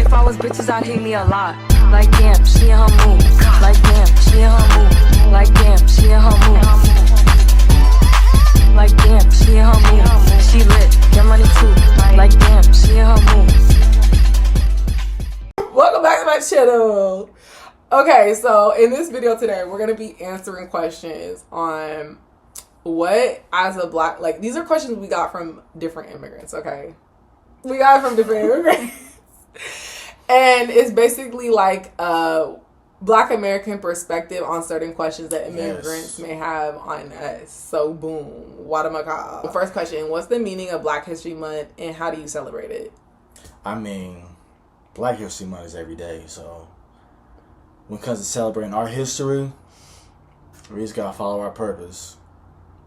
If I was bitches, I'd hate me a lot. Like damn, she in her mood. Like damn, she in her mood. Like damn, she in her mood. Like damn, she in her mood. She lit, get money too. Like damn, she in her mood. Welcome back to my channel. Okay, so in this video today, we're gonna be answering questions on what, as a black, like these are questions we got from different immigrants. Okay, we got it from different immigrants, and it's basically like a Black American perspective on certain questions that immigrants may have on us. So boom, whatamaka. The first question: what's the meaning of Black History Month, and how do you celebrate it? I mean, Black History Month is every day, so when it comes to celebrating our history, we just gotta follow our purpose.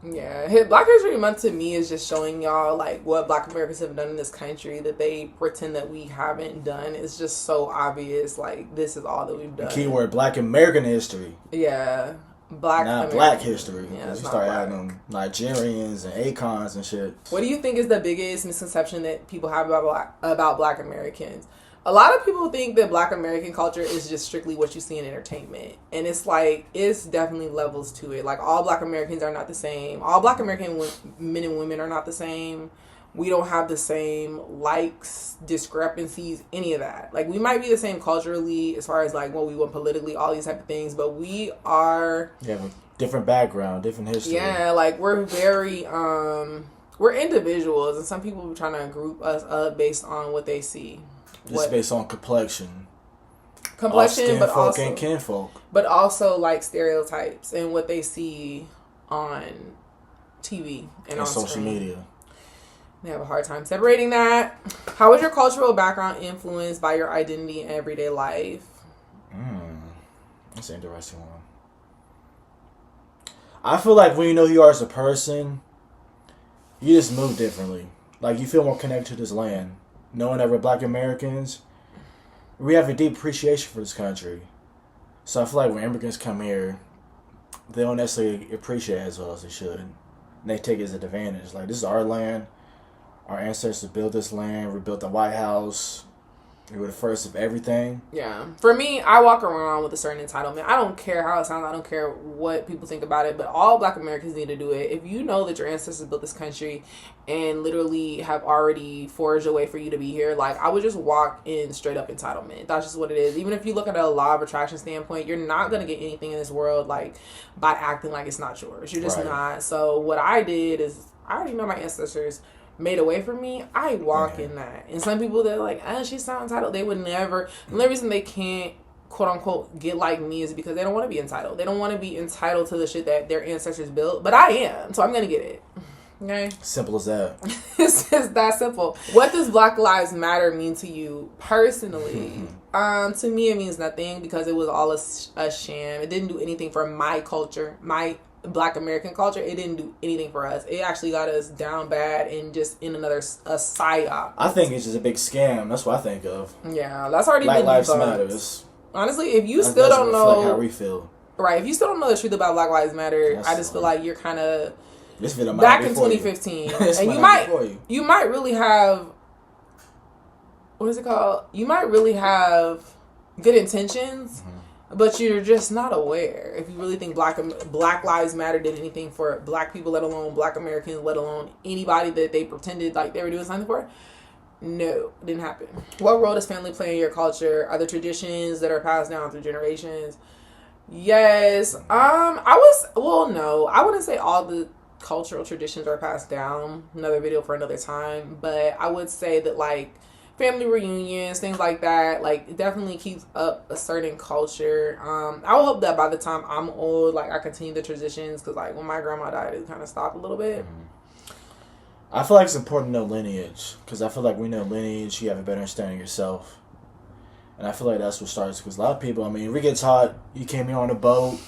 Yeah, Black History Month to me is just showing y'all like what Black Americans have done in this country that they pretend that we haven't done. It's just so obvious. Like, this is all that we've done. The keyword: Black American history. Yeah, Black. Not American. Black history. Yeah, you start adding them Nigerians and Acons and shit. What do you think is the biggest misconception that people have about Black Americans? A lot of people think that Black American culture is just strictly what you see in entertainment. And it's like, it's definitely levels to it. Like, all Black Americans are not the same. All Black American men and women are not the same. We don't have the same likes, discrepancies, any of that. Like, we might be the same culturally as far as like what we want politically, all these type of things. But we are... Yeah, different background, different history. Yeah, like, we're very... we're individuals. And some people are trying to group us up based on what they see. Just based on complexion, but also and kinfolk, but also like stereotypes and what they see on TV and on social screen. Media. They have a hard time separating that. How was your cultural background influenced by your identity in everyday life? That's an interesting one. I feel like when you know who you are as a person, you just move differently. Like, you feel more connected to this land. Knowing that we're Black Americans, we have a deep appreciation for this country. So I feel like when immigrants come here, they don't necessarily appreciate it as well as they should. And they take it as an advantage. Like, this is our land. Our ancestors built this land. We built the White House. We were the first of everything. Yeah. For me, I walk around with a certain entitlement. I don't care how it sounds. I don't care what people think about it. But all Black Americans need to do it. If you know that your ancestors built this country and literally have already forged a way for you to be here, like, I would just walk in straight up entitlement. That's just what it is. Even if you look at a law of attraction standpoint, you're not going to get anything in this world, like, by acting like it's not yours. You're just not. So what I did is, I already know my ancestors made a way for me. I walk in that. And some people, they're like, she sounds entitled. They would never. The only reason they can't, quote unquote, get like me is because they don't want to be entitled. They don't want to be entitled to the shit that their ancestors built. But I am. So I'm going to get it. Okay? Simple as that. It's just that simple. What does Black Lives Matter mean to you personally? To me, it means nothing because it was all a sham. It didn't do anything for my culture, my Black American culture. It didn't do anything for us. It actually got us down bad and just in a psyop. I think it's just a big scam. That's what I think of. Yeah, that's already Black been Lives debunked. Matter. Honestly, if you still don't know how we feel, right? If you still don't know the truth about Black Lives Matter, I just feel like you're kind of back in 2015, and you might really have, what is it called? You might really have good intentions. But you're just not aware. If you really think Black Lives Matter did anything for Black people, let alone Black Americans, let alone anybody that they pretended like they were doing something for, no, it didn't happen. What role does family play in your culture? Are there traditions that are passed down through generations? Yes. No. I wouldn't say all the cultural traditions are passed down. Another video for another time. But I would say that, like, family reunions, things like that, like, it definitely keeps up a certain culture. I would hope that by the time I'm old, like, I continue the traditions, because, like, when my grandma died, it kind of stopped a little bit. I feel like it's important to know lineage, because I feel like when you know lineage, you have a better understanding of yourself. And I feel like that's what starts, because a lot of people, I mean, we get taught, you came here on a boat,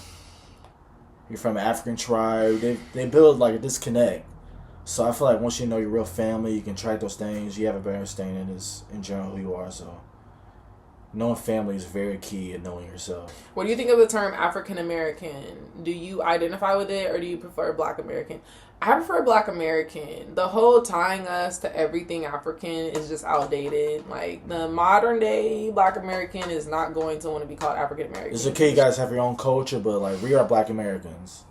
you're from an African tribe, they build, like, a disconnect. So I feel like once you know your real family, you can track those things. You have a better understanding as in general who you are. So knowing family is very key in knowing yourself. What do you think of the term African American? Do you identify with it or do you prefer Black American? I prefer Black American. The whole tying us to everything African is just outdated. Like, the modern day Black American is not going to want to be called African American. It's okay, you guys have your own culture, but like, we are Black Americans.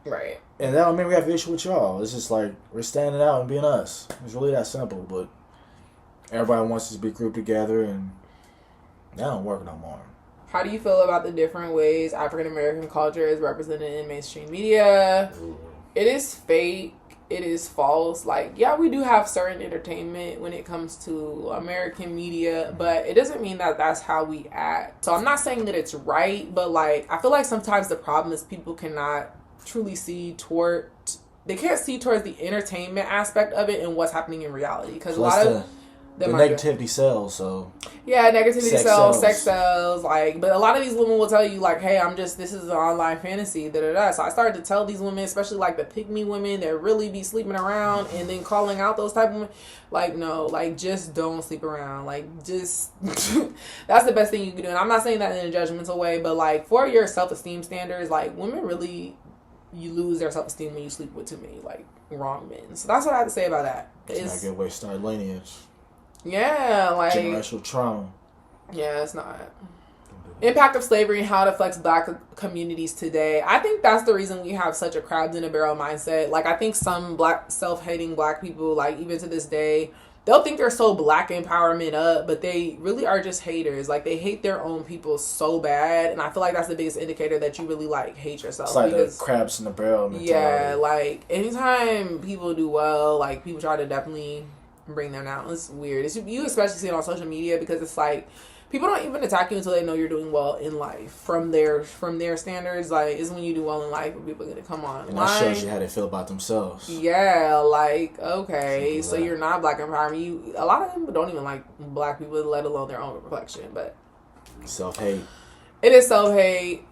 Right. And that don't mean we have an issue with y'all. It's just like, we're standing out and being us. It's really that simple, but everybody wants us to be grouped together, and that don't work no more. How do you feel about the different ways African American culture is represented in mainstream media? Ooh. It is fake. It is false. Like, yeah, we do have certain entertainment when it comes to American media, but it doesn't mean that that's how we act. So I'm not saying that it's right, but like, I feel like sometimes the problem is people cannot truly they can't see towards the entertainment aspect of it and what's happening in reality. Because a lot of the negativity sells, so yeah, negativity sells, sex sells, like, but a lot of these women will tell you, like, hey, this is an online fantasy, da-da-da. So I started to tell these women, especially like the pick-me women that really be sleeping around and then calling out those type of women, like, no, like, just don't sleep around, like, just that's the best thing you can do. And I'm not saying that in a judgmental way, but like, for your self-esteem standards, like, women really, you lose their self-esteem when you sleep with too many, like, wrong men. So that's what I have to say about that. It's not a good way to start lineage. Yeah, like generational trauma. Yeah, it's not. Impact of slavery and how it affects Black communities today. I think that's the reason we have such a crabs in a barrel mindset. Like, I think some self-hating Black people, like, even to this day, they'll think they're so Black empowerment up, but they really are just haters. Like, they hate their own people so bad, and I feel like that's the biggest indicator that you really, like, hate yourself. It's like the crabs in the barrel mentality. Yeah, like, anytime people do well, like, people try to definitely bring them down. It's weird. You especially see it on social media, because it's like, people don't even attack you until they know you're doing well in life. From their standards, like, it's when you do well in life when people are gonna come on. And that shows you how they feel about themselves. Yeah, like, okay, so you're not Black empowerment. A lot of them don't even like Black people, let alone their own reflection. But self-hate. It is self-hate.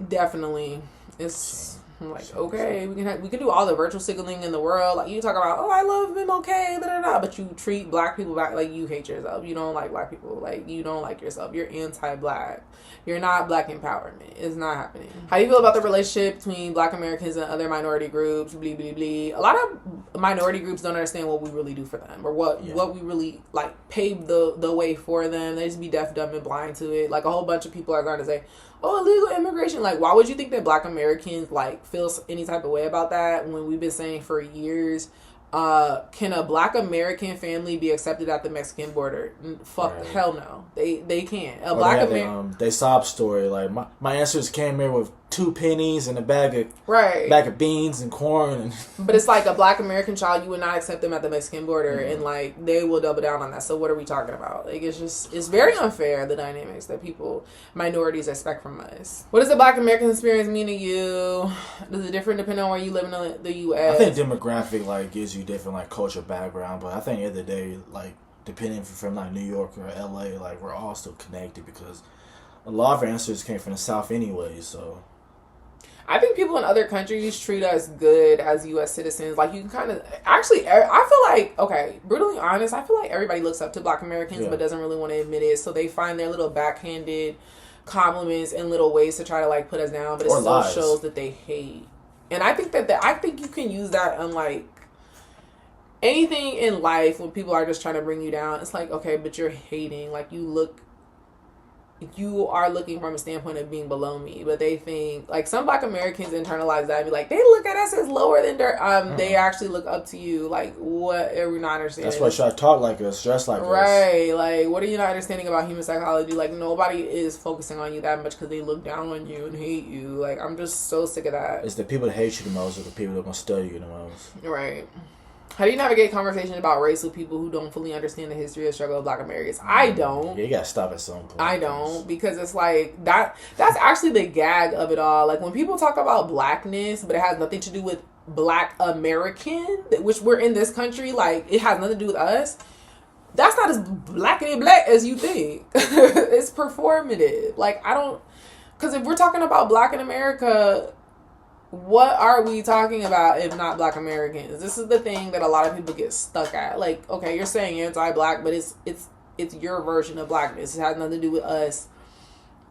Definitely. It's like, okay, we can do all the virtual signaling in the world. Like, you talk about, oh, I love him, okay, da da da, but you treat Black people back like you hate yourself. You don't like Black people. Like, you don't like yourself. You're anti-Black. You're not Black empowerment. It's not happening. How do you feel about the relationship between Black Americans and other minority groups? Blee blee blee. A lot of minority groups don't understand what we really do for them, or what we really, like, pave the way for them. They just be deaf, dumb, and blind to it. Like, a whole bunch of people are going to say, oh, illegal immigration. Like, why would you think that Black Americans, like, feel any type of way about that when we've been saying for years, can a Black American family be accepted at the Mexican border? Fuck, right. Hell no. They can't. Black American... They sob story. Like, my ancestors came here with 2 pennies and a bag of beans and corn. But it's like, a Black American child, you would not accept them at the Mexican border, and like, they will double down on that. So what are we talking about? Like, it's very unfair, the dynamics that minorities expect from us. What does the Black American experience mean to you? Does it differ depending on where you live in the U.S.? I think demographic, like, gives you different, like, culture background, but I think at the end of the day, like, depending if you're from, like, New York or L.A., like, we're all still connected, because a lot of our ancestors came from the South anyway, so... I think people in other countries treat us good as U.S. citizens. Like, you can kind of... Actually, I feel like... Okay, brutally honest, I feel like everybody looks up to Black Americans, but doesn't really want to admit it. So they find their little backhanded compliments and little ways to try to, like, put us down. But it still shows that they hate. And I think I think you can use that on, like, anything in life when people are just trying to bring you down. It's like, okay, but you're hating. Like, you are looking from a standpoint of being below me, but they think, like, some Black Americans internalize that and be like, they look at us as lower than dirt. They actually look up to you. Like, what are we not understanding? That's why you try to talk like us, dress like us. Right. Like, what are you not understanding about human psychology? Like, nobody is focusing on you that much because they look down on you and hate you. Like, I'm just so sick of that. It's the people that hate you the most or the people that are going to study you the most. Right. How do you navigate conversations about race with people who don't fully understand the history and struggle of Black Americans? I don't. Yeah, you gotta stop at some point. I don't, because it's like, that's actually the gag of it all. Like, when people talk about Blackness, but it has nothing to do with Black American, which we're in this country, like, it has nothing to do with us. That's not as black as you think. It's performative. Like, I don't, because if we're talking about Black in America, what are we talking about if not Black Americans? This is the thing that a lot of people get stuck at. Like, okay, you're saying anti-Black, but it's it's your version of blackness. It has nothing to do with us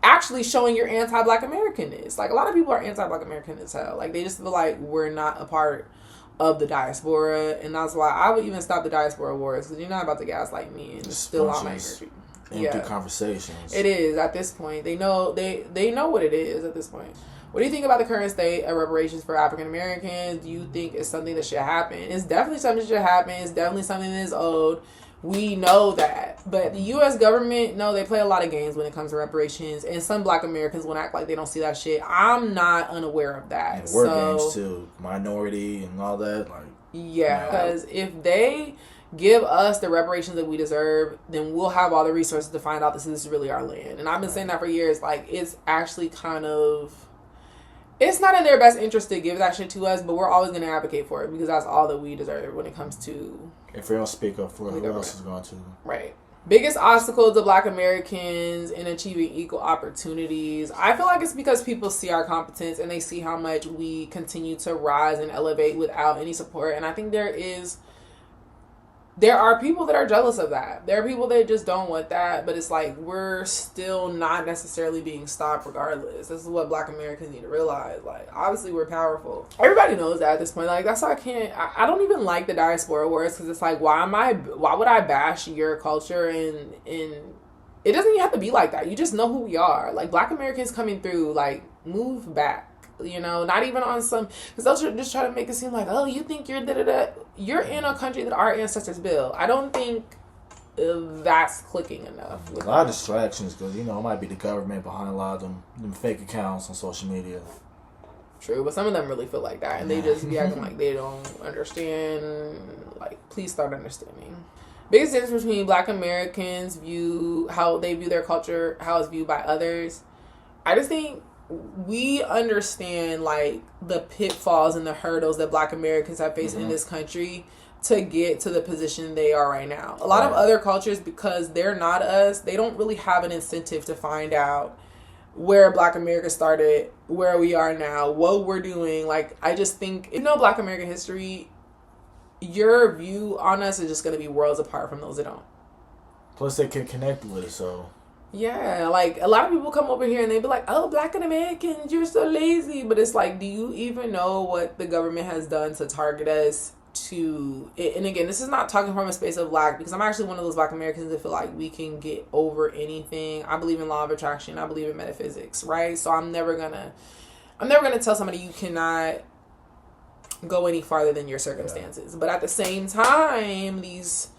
actually showing your anti-black Americanness. Like, a lot of people are anti-black American as hell. Like, they just feel like we're not a part of the diaspora, and that's why I would even stop the diaspora wars, because you're not about to gaslight me and still on my energy. Empty conversations. It is at this point. They know what it is at this point. What do you think about the current state of reparations for African Americans? Do you think it's something that should happen? It's definitely something that should happen. It's definitely something that is owed. We know that. But the U.S. government, no, they play a lot of games when it comes to reparations. And some black Americans will act like they don't see that shit. I'm not unaware of that. And word games, too. Minority and all that. Like, yeah, because if they give us the reparations that we deserve, then we'll have all the resources to find out that this is really our land. And I've been saying that for years. Like, it's actually kind of... It's not in their best interest to give that shit to us, but we're always going to advocate for it because that's all that we deserve when it comes to... If we don't speak up for it, who else is going to? Right. Biggest obstacle to black Americans in achieving equal opportunities. I feel like it's because people see our competence and they see how much we continue to rise and elevate without any support. And I think there are people that are jealous of that. There are people that just don't want that, but it's like we're still not necessarily being stopped regardless. This is what black Americans need to realize. Like, obviously we're powerful. Everybody knows that at this point. Like, that's why I don't even like the diaspora words, because it's like, why would I bash your culture? And it doesn't even have to be like that. You just know who we are. Like, black Americans coming through, like, move back. You know, not even on some, because they'll just try to make it seem like, oh, you think you're da-da-da. You're in a country that our ancestors built. I don't think that's clicking enough. A lot of distractions, because, you know, it might be the government behind a lot of them fake accounts on social media. True, but some of them really feel like that, and they just be acting like they don't understand. Like, please start understanding. Biggest difference between black Americans how they view their culture, how it's viewed by others. I just think we understand, like, the pitfalls and the hurdles that black Americans have faced in this country to get to the position they are right now. A lot of other cultures, because they're not us, they don't really have an incentive to find out where black America started, where we are now, what we're doing. Like, I just think, if you know black American history, your view on us is just going to be worlds apart from those that don't. Plus, they can connect with it, so... Yeah, like, a lot of people come over here and they be like, oh, black Americans, you're so lazy. But it's like, do you even know what the government has done to target us to... And again, this is not talking from a space of lack, because I'm actually one of those black Americans that feel like we can get over anything. I believe in law of attraction. I believe in metaphysics, right? So I'm never gonna tell somebody you cannot go any farther than your circumstances. But at the same time, these...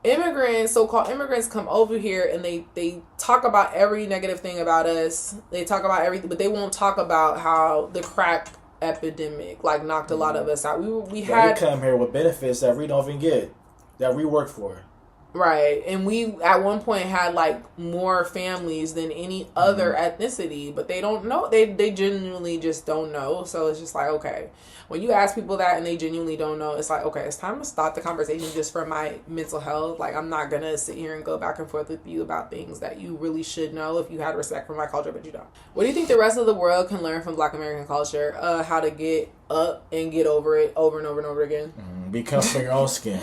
so-called immigrants come over here and they talk about every negative thing about us. They talk about everything, but they won't talk about how the crack epidemic, like, knocked a lot of us out. We had... They come here with benefits that we don't even get, that we work for. Right. And we, at one point, had, like, more families than any other ethnicity, but they don't know. They genuinely just don't know. So it's just like, okay. When you ask people that and they genuinely don't know, it's like, okay, it's time to stop the conversation just for my mental health. Like, I'm not going to sit here and go back and forth with you about things that you really should know if you had respect for my culture, but you don't. What do you think the rest of the world can learn from black American culture? How to get up and get over it over and over and over again? Be comfortable in your own skin.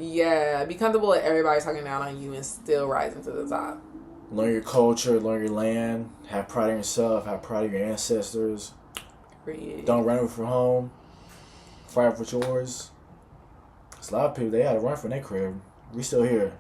Yeah, be comfortable with everybody talking down on you and still rising to the top. Learn your culture, learn your land, have pride in yourself, have pride in your ancestors. Period. Don't run from home. Fight for yours. There's a lot of people, they had to run from their crib. We still here.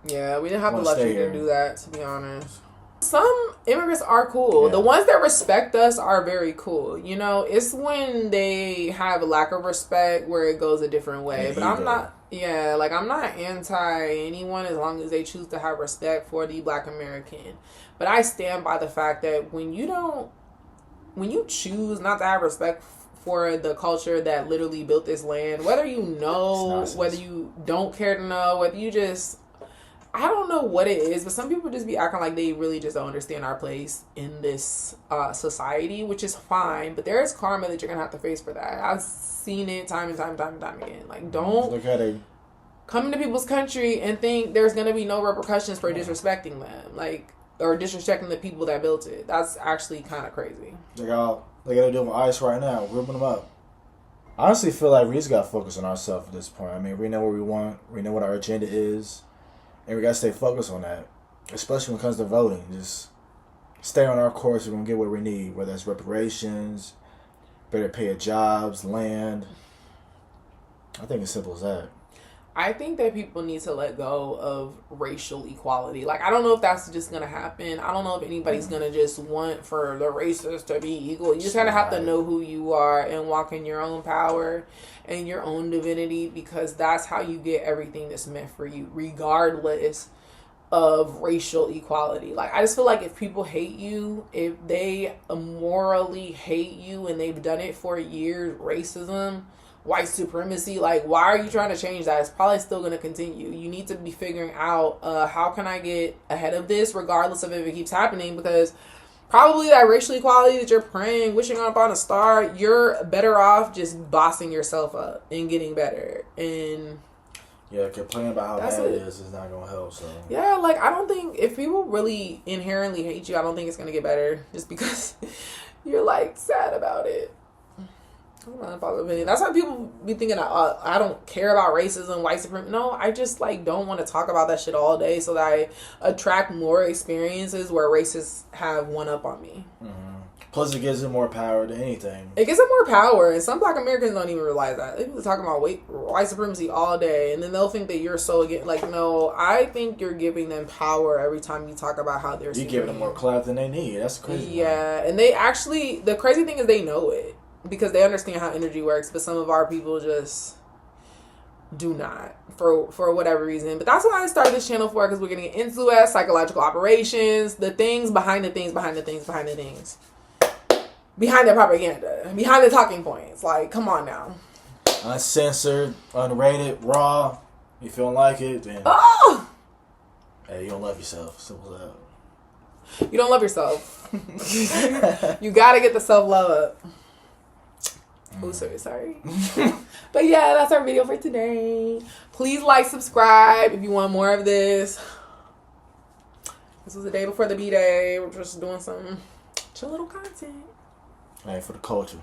Yeah, we didn't have the luxury to do that, to be honest. Some immigrants are cool. Yeah. The ones that respect us are very cool. You know, it's when they have a lack of respect where it goes a different way. Yeah, but I'm not... Yeah, like, I'm not anti anyone as long as they choose to have respect for the black American. But I stand by the fact that when you choose not to have respect for the culture that literally built this land, whether you know, whether you don't care to know, whether you just... I don't know what it is, but some people just be acting like they really just don't understand our place in this society, which is fine. But there is karma that you're going to have to face for that. I've seen it time and time again. Like, don't come into people's country and think there's going to be no repercussions for disrespecting them. Like, or disrespecting the people that built it. That's actually kind of crazy. They got to do with ICE right now, ripping them up. I honestly feel like we just got to focus on ourselves at this point. I mean, we know what we want. We know what our agenda is. And we gotta stay focused on that. Especially when it comes to voting. Just stay on our course. We're gonna get what we need, whether it's reparations, better pay of jobs, land. I think it's simple as that. I think that people need to let go of racial equality. Like, I don't know if that's just going to happen. I don't know if anybody's going to just want for the races to be equal. You just kind of have to know who you are and walk in your own power and your own divinity, because that's how you get everything that's meant for you, regardless of racial equality. Like, I just feel like if people hate you, if they morally hate you and they've done it for years, racism, white supremacy, like, why are you trying to change that? It's probably still going to continue. You need to be figuring out how can I get ahead of this, regardless of if it keeps happening, because probably that racial equality that you're praying, wishing upon a star, you're better off just bossing yourself up and getting better. And yeah, complaining about how bad it is not going to help. So yeah, like, I don't think, if people really inherently hate you, I don't think it's going to get better just because you're, like, sad about it. That's why people be thinking, I don't care about racism, white supremacy. No, I just, like, don't want to talk about that shit all day so that I attract more experiences where racists have one up on me. Mm-hmm. Plus, it gives them more power than anything. It gives them more power, and some Black Americans don't even realize that. They be talking about white supremacy all day, and then they'll think that you're so against. Like, no, I think you're giving them power every time you talk about how they're. You're giving them more clout than they need. That's crazy. Yeah, and they actually, the crazy thing is they know it, because they understand how energy works, but some of our people just do not, for whatever reason. But that's why I started this channel for, because we're getting into it, psychological operations, the things behind the things, behind the things, behind the things, behind the propaganda, behind the talking points. Like, come on now. Uncensored, unrated, raw. You feeling like it, then hey, you don't love yourself. Simple as that. You don't love yourself. You gotta get the self-love up. Oh, sorry. But yeah, that's our video for today. Please like, subscribe if you want more of this. This was the day before the B-Day. We're just doing some chill little content. Hey, for the culture.